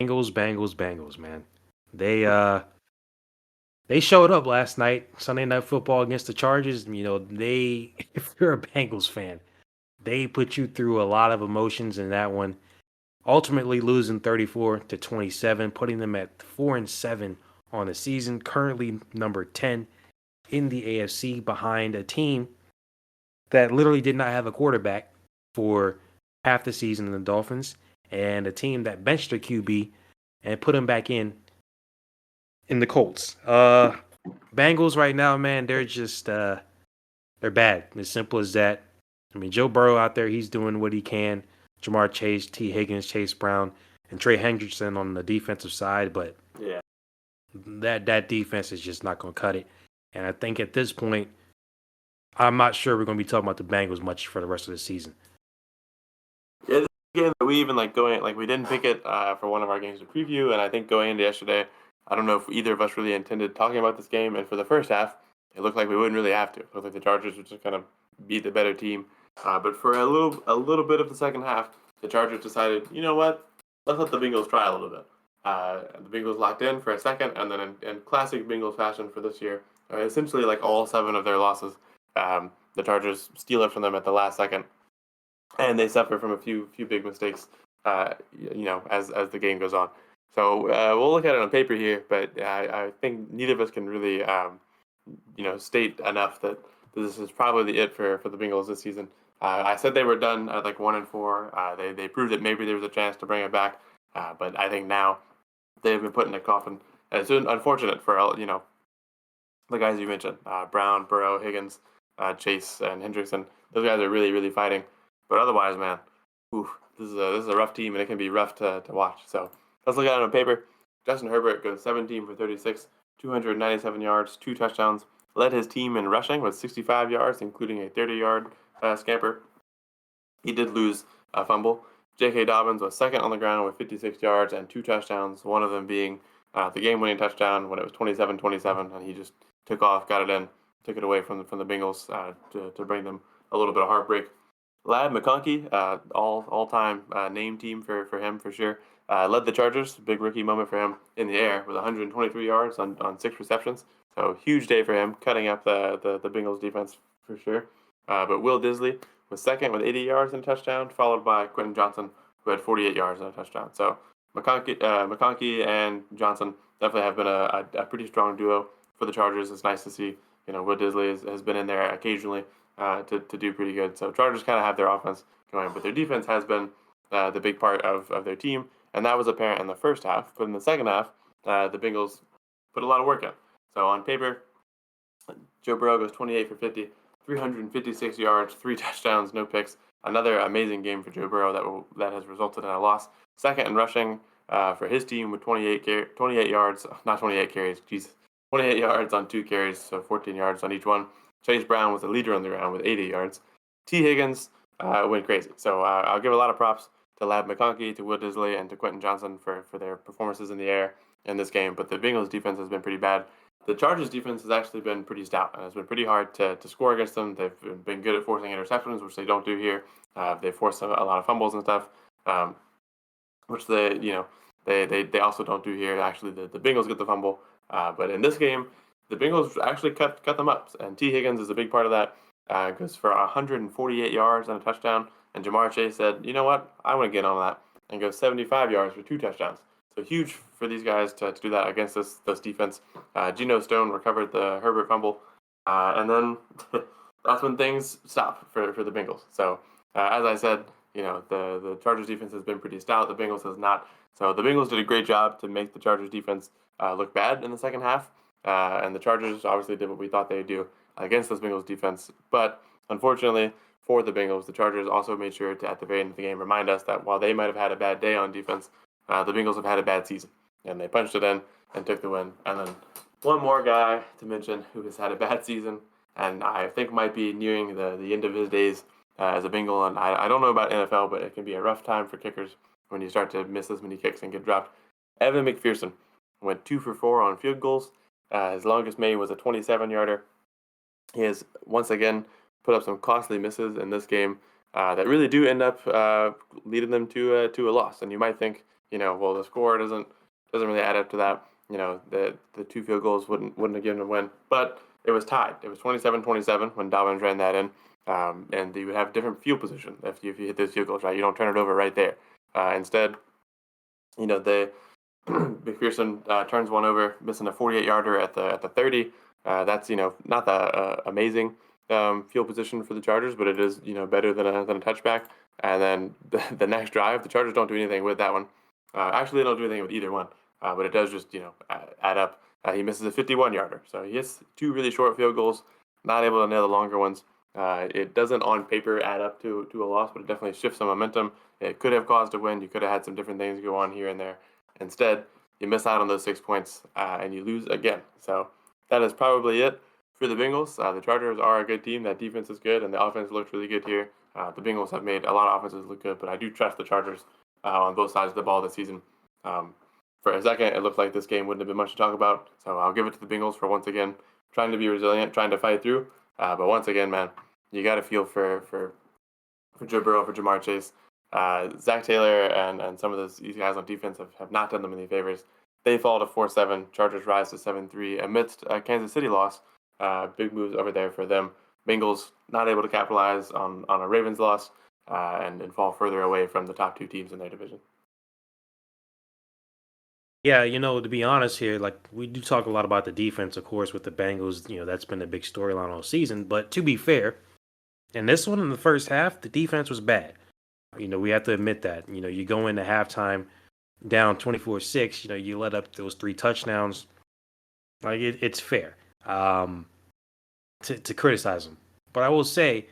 Bengals, man. They uh they showed up last night, Sunday Night Football against the Chargers. They if you're a Bengals fan, they put you through a lot of emotions in that one. Ultimately losing 34-27, putting them at 4-7 on the season, currently number 10 in the AFC behind a team that literally did not have a quarterback for half the season in the Dolphins, and a team that benched their QB and put him back in the Colts. Bengals right now, man, they're just they're bad. As simple as that. I mean, Joe Burrow out there, he's doing what he can. Jamar Chase, T. Higgins, Chase Brown, and Trey Hendrickson on the defensive side, but Yeah. that defense is just not going to cut it. And I think at this point, I'm not sure we're going to be talking about the Bengals much for the rest of the season. Yeah, this game that we even we didn't pick it for one of our games to preview, and I think going into yesterday, I don't know if either of us really intended talking about this game. And for the first half, it looked like we wouldn't really have to. It looked like the Chargers would just kind of beat the better team. But for a little bit of the second half, the Chargers decided, you know what, let's let the Bengals try a little bit. The Bengals locked in for a second, and then in classic Bengals fashion for this year, essentially like all 7 of their losses, the Chargers steal it from them at the last second, and they suffer from a few big mistakes, as the game goes on. So we'll look at it on paper here, but I think neither of us can really, state enough that this is probably it for the Bengals this season. I said they were done at like 1-4. They proved that maybe there was a chance to bring it back, but I think now they've been put in a coffin. And it's unfortunate for the guys you mentioned, Brown, Burrow, Higgins, Chase, and Hendrickson. Those guys are really, really fighting. But otherwise, man, this is a rough team, and it can be rough to watch. So let's look at it on paper. Justin Herbert goes 17 for 36, 297 yards, 2 touchdowns. Led his team in rushing with 65 yards, including a 30-yard scamper. He did lose a fumble. J.K. Dobbins was second on the ground with 56 yards and 2 touchdowns, one of them being the game-winning touchdown when it was 27-27, and he just took off, got it in, took it away from the Bengals to bring them a little bit of heartbreak. Ladd McConkey, all-time name team for him for sure. Led the Chargers, big rookie moment for him in the air with 123 yards on 6 receptions. So huge day for him, cutting up the Bengals defense for sure. But Will Disley was second with 80 yards and a touchdown, followed by Quentin Johnson, who had 48 yards and a touchdown. So McConkey and Johnson definitely have been a pretty strong duo for the Chargers. It's nice to see. Will Disley has been in there occasionally to do pretty good. So Chargers kind of have their offense going, but their defense has been the big part of their team, and that was apparent in the first half. But in the second half, the Bengals put a lot of work in. So on paper, Joe Burrow goes 28 for 50, 356 yards, 3 touchdowns, no picks. Another amazing game for Joe Burrow that has resulted in a loss. Second in rushing for his team with 28 yards, not 28 carries, 28 yards on 2 carries, so 14 yards on each one. Chase Brown was the leader on the ground with 80 yards. T. Higgins went crazy. So I'll give a lot of props to Ladd McConkey, to Will Disley, and to Quentin Johnson for their performances in the air in this game. But the Bengals defense has been pretty bad. The Chargers defense has actually been pretty stout, and it's been pretty hard to score against them. They've been good at forcing interceptions, which they don't do here. They force a lot of fumbles and stuff, which they also don't do here. Actually, the Bengals get the fumble, but in this game, the Bengals actually cut them up, and T. Higgins is a big part of that. Goes for 148 yards and a touchdown, and Jamar Chase said, "You know what? I want to get on that," and goes 75 yards for 2 touchdowns. So huge for these guys to do that against this defense. Geno Stone recovered the Herbert fumble, and then that's when things stop for the Bengals. So as I said, the Chargers defense has been pretty stout. The Bengals has not. So the Bengals did a great job to make the Chargers defense look bad in the second half, and the Chargers obviously did what we thought they would do against this Bengals defense. But unfortunately for the Bengals, the Chargers also made sure to, at the very end of the game, remind us that while they might have had a bad day on defense, the Bengals have had a bad season, and they punched it in and took the win. And then one more guy to mention who has had a bad season, and I think might be nearing the end of his days as a Bengal. And I don't know about NFL, but it can be a rough time for kickers when you start to miss as many kicks and get dropped. Evan McPherson went 2 for 4 on field goals. His longest made was a 27-yarder. He has once again put up some costly misses in this game that really do end up leading them to a loss. And you might think, well, the score doesn't really add up to that. The 2 field goals wouldn't have given a win, but it was tied. It was 27-27 when Dobbins ran that in, and you would have different field position if you hit those field goals, right. You don't turn it over right there. Instead, they McPherson turns one over, missing a 48-yarder at the 30. That's not the amazing field position for the Chargers, but it is better than a touchback. And then the next drive, the Chargers don't do anything with that one. Actually, they don't do anything with either one, but it does just add up. He misses a 51-yarder, so he hits 2 really short field goals, not able to nail the longer ones. It doesn't on paper add up to a loss, but it definitely shifts some momentum. It could have caused a win. You could have had some different things go on here and there. Instead, you miss out on those 6 points and you lose again. So that is probably it for the Bengals. The Chargers are a good team. That defense is good, and the offense looks really good here. The Bengals have made a lot of offenses look good, but I do trust the Chargers on both sides of the ball this season. For a second, it looked like this game wouldn't have been much to talk about, so I'll give it to the Bengals for once again trying to be resilient, trying to fight through. But once again, man, you got to feel for Joe Burrow, for Jamar Chase. Zach Taylor and some of these guys on defense have not done them any favors. They fall to 4-7. Chargers rise to 7-3 amidst a Kansas City loss. Big moves over there for them. Bengals not able to capitalize on a Ravens loss and fall further away from the top 2 teams in their division. Yeah, to be honest here, like we do talk a lot about the defense, of course, with the Bengals. That's been a big storyline all season. But to be fair, in this one in the first half, the defense was bad. We have to admit that. You go into halftime down 24-6, you let up those 3 touchdowns. Like it's fair to criticize them. But I will say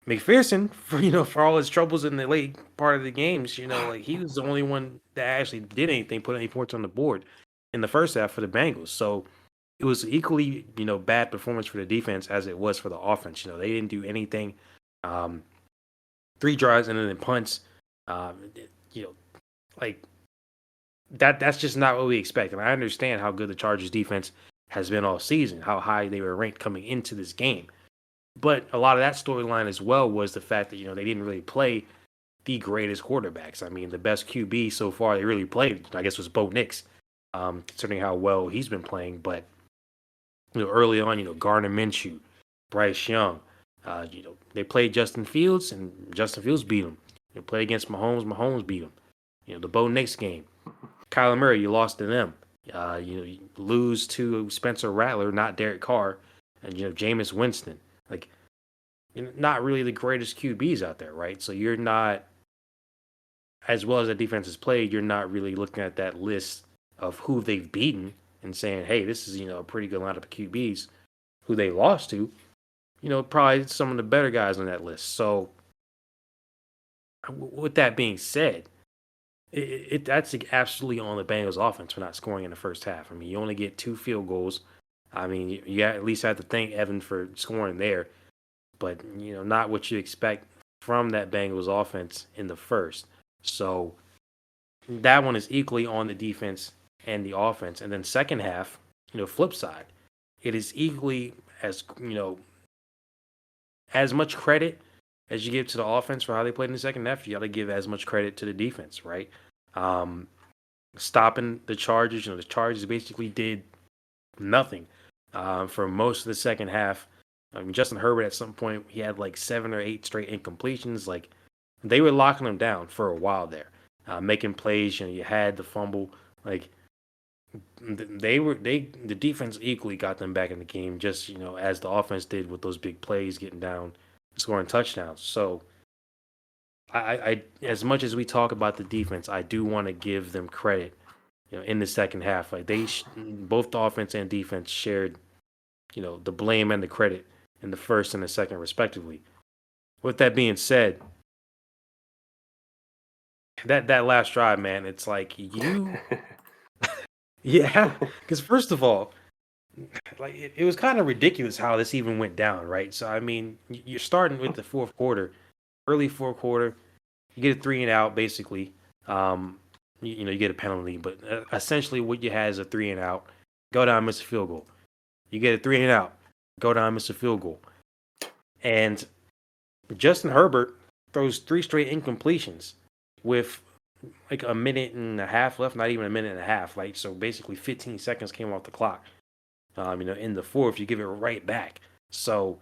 McPherson, for all his troubles in the late part of the games, like he was the only one that actually did anything, put any points on the board in the first half for the Bengals. So it was equally, bad performance for the defense as it was for the offense. They didn't do anything. 3 drives and then punts. Like that's just not what we expect. And I understand how good the Chargers defense has been all season, how high they were ranked coming into this game. But a lot of that storyline as well was the fact that, they didn't really play the greatest quarterbacks. I mean, the best QB so far they really played, I guess, was Bo Nix, considering how well he's been playing. But, early on, Gardner Minshew, Bryce Young, they played Justin Fields, and Justin Fields beat them. They played against Mahomes beat them. The Bo Nix game, Kyler Murray, you lost to them. You lose to Spencer Rattler, not Derek Carr, and, Jameis Winston. Like, not really the greatest QBs out there, right? So you're not, as well as the defense has played, you're not really looking at that list of who they've beaten and saying, hey, this is, a pretty good lineup of QBs who they lost to. Probably some of the better guys on that list. So with that being said, that's absolutely on the Bengals offense for not scoring in the first half. I mean, you only get 2 field goals. I mean, you at least have to thank Evan for scoring there, but not what you expect from that Bengals offense in the first. So that one is equally on the defense and the offense. And then second half, flip side, it is equally as much credit as you give to the offense for how they played in the second half. You got to give as much credit to the defense, right? Stopping the Chargers. The Chargers basically did nothing for most of the second half. I mean, Justin Herbert at some point, he had like 7 or 8 straight incompletions. Like, they were locking him down for a while there, making plays. You had the fumble. Like, the defense equally got them back in the game, just as the offense did with those big plays, getting down, scoring touchdowns. So, I as much as we talk about the defense, I do want to give them credit. In the second half, like both the offense and defense shared, the blame and the credit in the first and the second, respectively. With that being said, that last drive, man, it's like yeah, because first of all, like it was kind of ridiculous how this even went down, right? So I mean, you're starting with the fourth quarter, early fourth quarter, you get a 3 and out basically. You get a penalty, but essentially what you had is a 3 and out, go down, miss a field goal. You get a 3 and out, go down, miss a field goal. And Justin Herbert throws 3 straight incompletions with like a minute and a half left, not even a minute and a half. Like so, basically 15 seconds came off the clock. In the fourth, you give it right back. So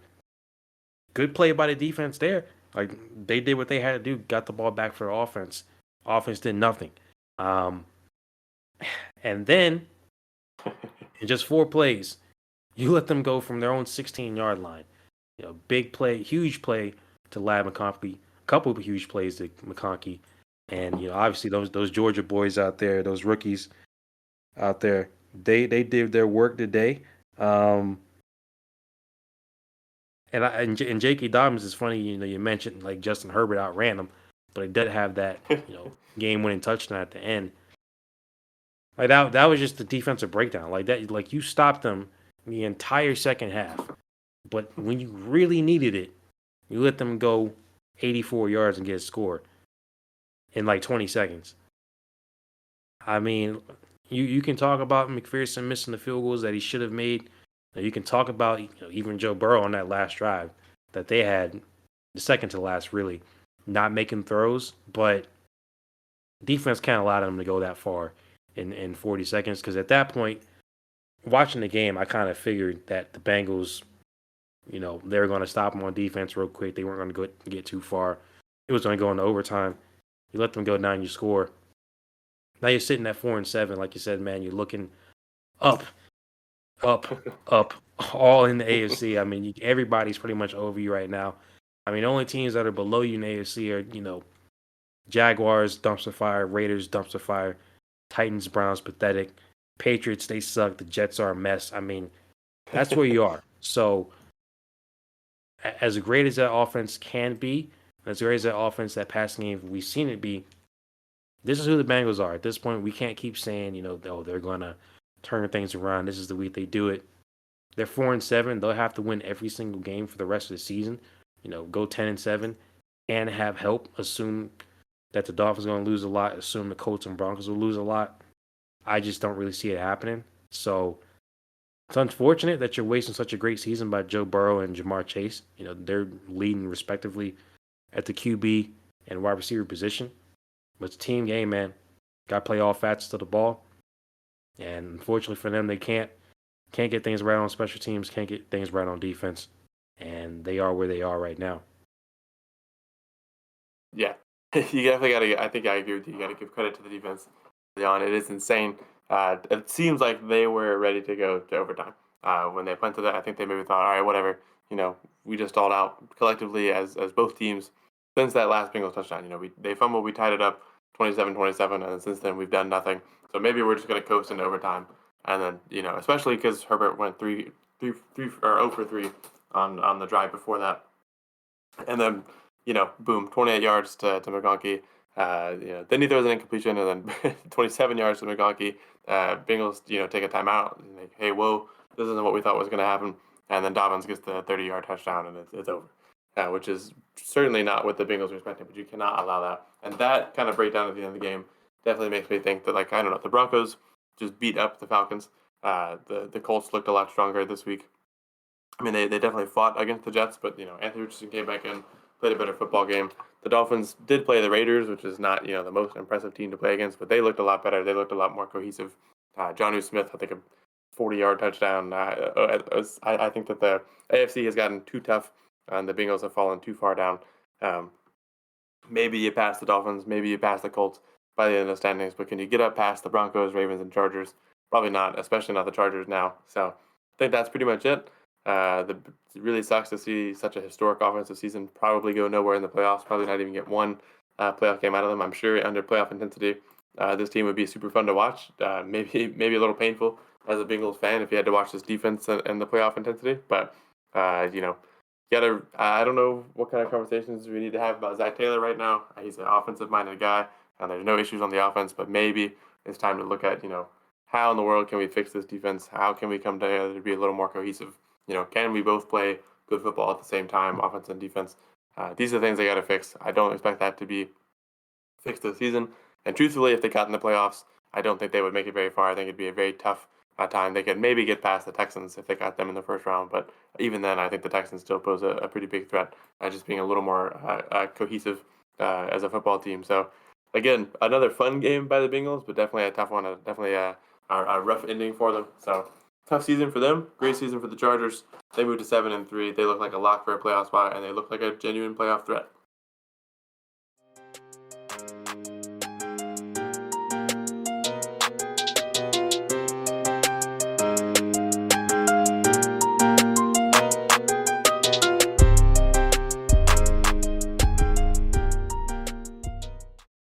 good play by the defense there. Like they did what they had to do, got the ball back for the offense. Offense did nothing. Um, and then in just 4 plays, you let them go from their own 16-yard line. Big play, huge play to Lad McConkey, a couple of huge plays to McConkey, and obviously those Georgia boys out there, those rookies out there, they did their work today. Um, and J.K. Dobbins is funny. You mentioned like Justin Herbert outran him, but he did have that game-winning touchdown at the end. Like that was just the defensive breakdown. Like that, like you stopped them the entire second half, but when you really needed it, you let them go 84 yards and get a score in like 20 seconds. I mean, you can talk about McPherson missing the field goals that he should have made. You can talk about even Joe Burrow on that last drive that they had, the second to last, really not making throws, but defense can't allow them to go that far in 40 seconds because at that point, watching the game, I kind of figured that the Bengals, they were going to stop them on defense real quick. They weren't going to get too far. It was going to go into overtime. You let them go down, you score. Now you're sitting at 4-7, like you said, man. You're looking up, up, up, all in the AFC. I mean, everybody's pretty much over you right now. I mean, the only teams that are below you in the AFC are, Jaguars, dumpster fire, Raiders, dumpster fire, Titans, Browns, pathetic, Patriots, they suck. The Jets are a mess. I mean, that's where you are. So, as great as that offense can be, as great as that offense, that passing game, we've seen it be. This is who the Bengals are. At this point, we can't keep saying, oh, they're going to turn things around. This is the week they do it. They're 4-7. They'll have to win every single game for the rest of the season. Go 10-7 and have help. Assume that the Dolphins are going to lose a lot. Assume the Colts and Broncos will lose a lot. I just don't really see it happening. So it's unfortunate that you're wasting such a great season by Joe Burrow and Jamar Chase. They're leading respectively at the QB and wide receiver position. But it's a team game, man. Got to play all facets of the ball. And unfortunately for them, they can't get things right on special teams, can't get things right on defense. And they are where they are right now. Yeah, you definitely got to. I think I agree with you. You got to give credit to the defense. On it is insane. It seems like they were ready to go to overtime when they went to that. I think they maybe thought, all right, whatever. We just stalled out collectively as both teams since that last Bengals touchdown. They fumbled, we tied it up 27-27, and since then we've done nothing. So maybe we're just going to coast into overtime, and then especially because Herbert went 3 or 0 for 3 on the drive before that, and then boom, 28 yards to McConkey. Then he throws an incompletion, and then 27 yards to McConkey. Bengals, take a timeout. And like, hey, whoa, this isn't what we thought was going to happen. And then Dobbins gets the 30-yard touchdown, and it's over. Which is certainly not what the Bengals are expecting, but you cannot allow that. And that kind of breakdown at the end of the game definitely makes me think that, I don't know, the Broncos just beat up the Falcons. The Colts looked a lot stronger this week. I mean, they definitely fought against the Jets, but, Anthony Richardson came back in, played a better football game. The Dolphins did play the Raiders, which is not, the most impressive team to play against, but they looked a lot better. They looked a lot more cohesive. Jonnu Smith, I think, a 40-yard touchdown. I think that the AFC has gotten too tough, and the Bengals have fallen too far down. Maybe you pass the Dolphins, maybe you pass the Colts by the end of the standings, but can you get up past the Broncos, Ravens, and Chargers? Probably not, especially not the Chargers now. So I think that's pretty much it. It really sucks to see such a historic offensive season probably go nowhere in the playoffs, probably not even get one playoff game out of them. I'm sure under playoff intensity, this team would be super fun to watch. Maybe a little painful as a Bengals fan if you had to watch this defense and the playoff intensity. But, I don't know what kind of conversations we need to have about Zach Taylor right now. He's an offensive-minded guy, and there's no issues on the offense, but maybe it's time to look at, how in the world can we fix this defense? How can we come together to be a little more cohesive? Can we both play good football at the same time, offense and defense? These are the things they got to fix. I don't expect that to be fixed this season. And truthfully, if they got in the playoffs, I don't think they would make it very far. I think it'd be a very tough time. They could maybe get past the Texans if they got them in the first round. But even then, I think the Texans still pose a pretty big threat, just being a little more cohesive as a football team. So again, another fun game by the Bengals, but definitely a tough one. Definitely a rough ending for them. So tough season for them. Great season for the Chargers. They moved to 7-3. They look like a lock for a playoff spot, and they look like a genuine playoff threat.